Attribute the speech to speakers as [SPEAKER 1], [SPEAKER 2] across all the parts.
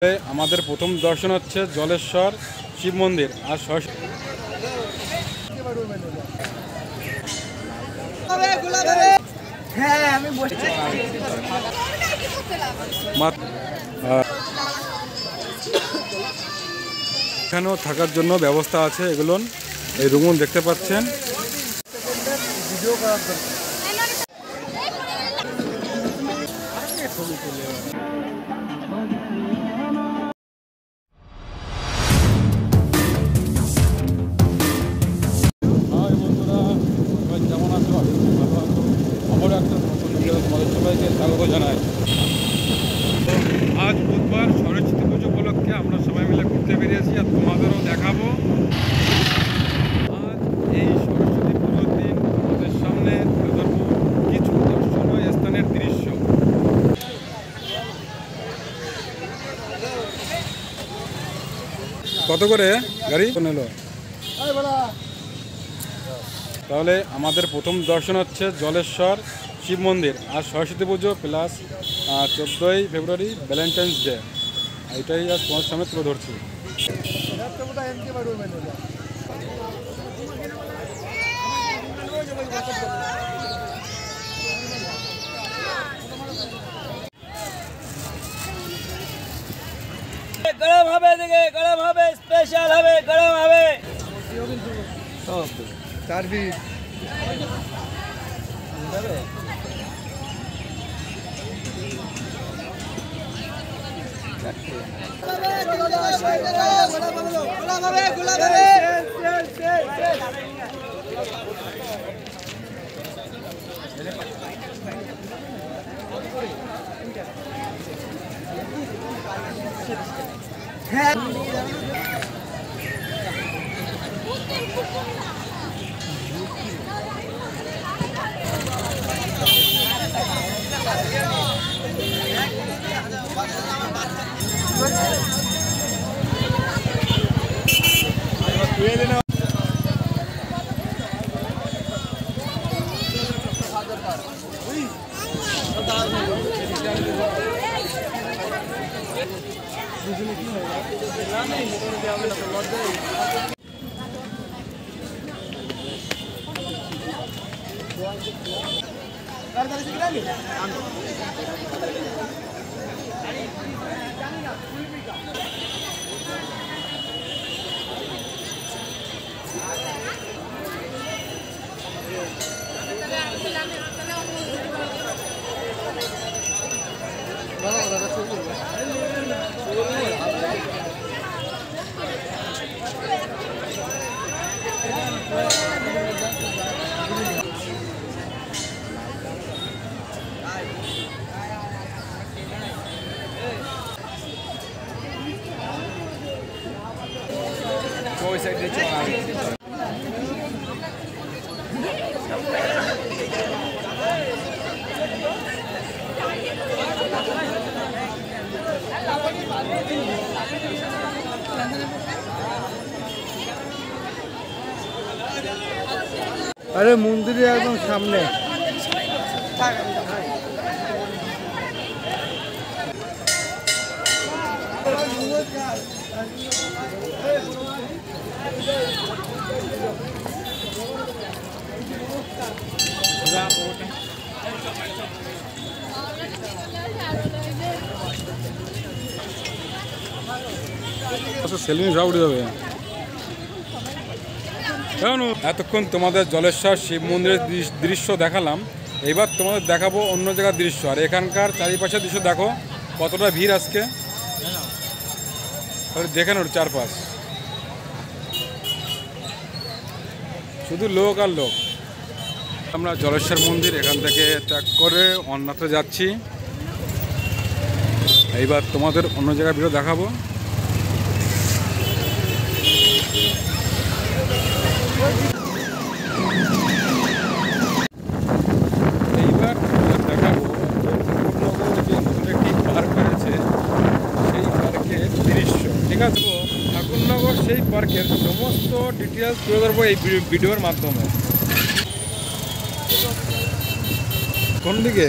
[SPEAKER 1] আমাদের প্রথম দর্শন হচ্ছে জলেশ্বর শিব মন্দির আর এখানেও থাকার জন্য ব্যবস্থা আছে। এগুলো এই রুমগুলো দেখতে পাচ্ছেন। তোমাদের সবাইকে স্বাগত জানাই। আজ বুধবার সরস্বতী পুজো উপলক্ষে আমরা সবাই মিলে ঘুরতে বেরিয়েছি আর তোমাদেরও দেখাবো। আজ এই সরস্বতী পুজোর দিন আমাদের সামনে তুলে ধরবো কিছু দর্শনীয় স্থানের দৃশ্য। কত করে গাড়ি নিল? তাহলে আমাদের প্রথম দর্শন হচ্ছে জলেশ্বর শিব মন্দির আর সরস্বতী পুজো প্লাস 14ই ফেব্রুয়ারি ভ্যালেন্টাইন্স ডে। এটাই আজ তোমার সামনে তুলে ধরছি।
[SPEAKER 2] গরম হবে, দিকে গরম হবে, স্পেশাল হবে, গরম হবে।
[SPEAKER 3] সার্ভিস ওই সাইড দিয়ে চলা। আরে মন্দিরের একদম সামনে।
[SPEAKER 1] সেলুন সব উঠে যাবে। এতক্ষণ তোমাদের জলেশ্বর শিব মন্দিরের দৃশ্য দেখালাম, এবার তোমাদের দেখাবো অন্য জায়গার দৃশ্য। আর এখানকার চারিপাশের দৃশ্য দেখো কতটা ভিড় আজকে, দেখেন ওর চারপাশ শুধু লোক আর লোক। আমরা জলেশ্বর মন্দির এখান থেকে ত্যাগ করে অন্যত্র যাচ্ছি। এইবার তোমাদের অন্য জায়গার ভিডিও দেখাবো। এইবার দেখাবো যে একটি পার্ক হয়েছে, সেই পার্কের দৃশ্য। ঠিক আছে, ঠাকুরনগর সেই পার্কের সমস্ত ডিটেলস তুলে ধরবো এই ভিডিওর মাধ্যমে। কোন দিকে?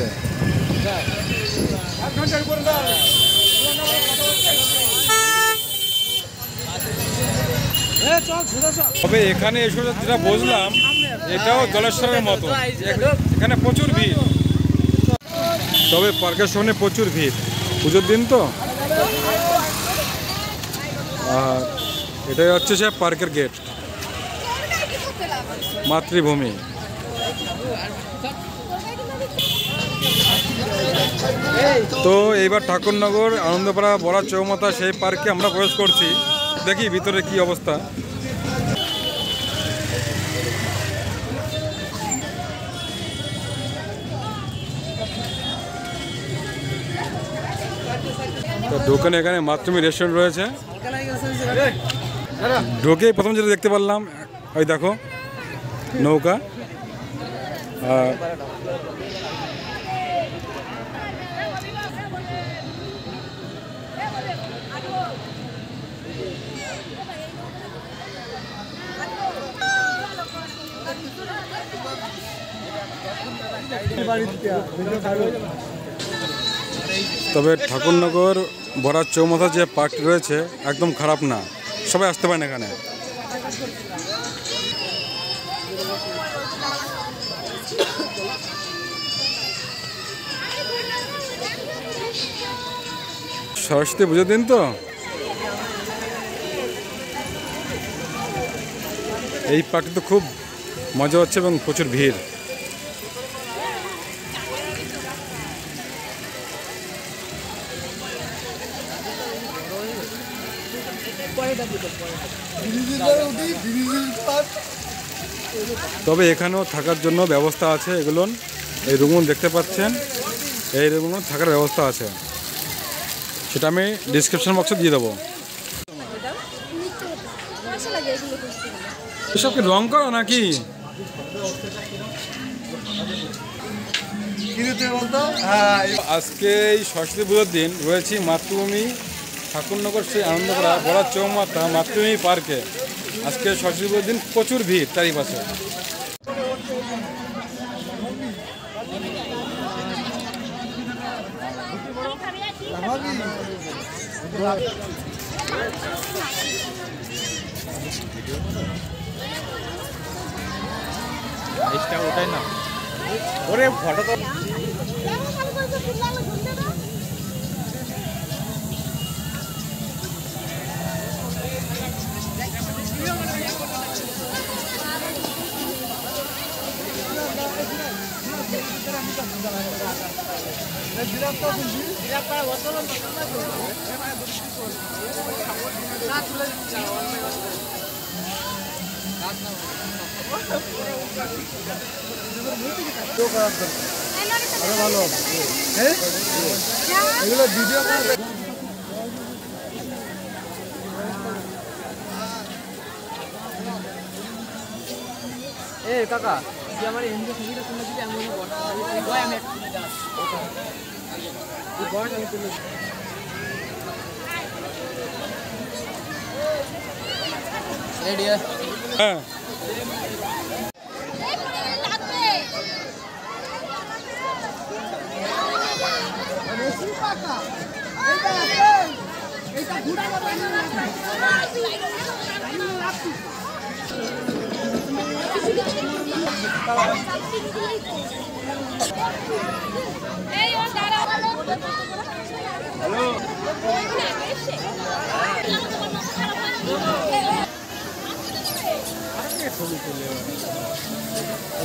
[SPEAKER 1] 8 ঘন্টার উপরে তবে এখানে এসে যেটা বুঝলাম এটাও জলেশ্বরের মতো, এখানে প্রচুর ভিড়। তবে পার্কের সামনে প্রচুর ভিড়, পুজোর দিন তো। আর এটাই হচ্ছে সে পার্কের গেট, মাতৃভূমি। তো এইবার ঠাকুরনগর আনন্দপাড়া বড়া চৌমাথা সেই পার্কে আমরা প্রবেশ করছি, দেখি ভিতরে কি অবস্থা। তো দোকানে এখানে মাতৃভূমি রেস্টুরেন্ট রয়েছে। ঢোকে প্রথম যেটা দেখতে পারলাম ওই দেখো নৌকা। আর তবে ঠাকুরনগর বড়ার চৌমাথা যে পার্কটি রয়েছে একদম খারাপ না, সবাই আসতে পারেন এখানে। সরস্বতী পুজোর দিন তো, এই পার্কটি তো খুব মজা হচ্ছে এবং প্রচুর ভিড়। তবে এখানেও থাকার জন্য ব্যবস্থা আছে, এগুলো এই রুমগুলো দেখতে পাচ্ছেন, এই রুমগুলো থাকার ব্যবস্থা আছে, সেটা আমি ডিসক্রিপশন বক্সে দিয়ে দেবো। এসব কি রং করা নাকি? আজকে এই সরস্বতী পুজোর দিন রয়েছি মাতৃভূমি ঠাকুরনগর সেই আনন্দপাড়া বড়া চৌমাথা মাতৃভূমি পার্কে। আজকে সরস্বতী পুজোর দিন প্রচুর ভিড় চারিপাশে। ওটাই না ওরে ফটো তো ভালো এগুলো ভিডিও
[SPEAKER 2] এ কাকা তুই আমার হিন্দি ছবিটা শুনে দিবি, আমি রেডি
[SPEAKER 1] হ্যাঁ।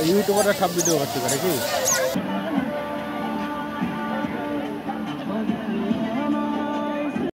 [SPEAKER 1] ইউটিউবাররা সব ভিডিও করতে পারে কি?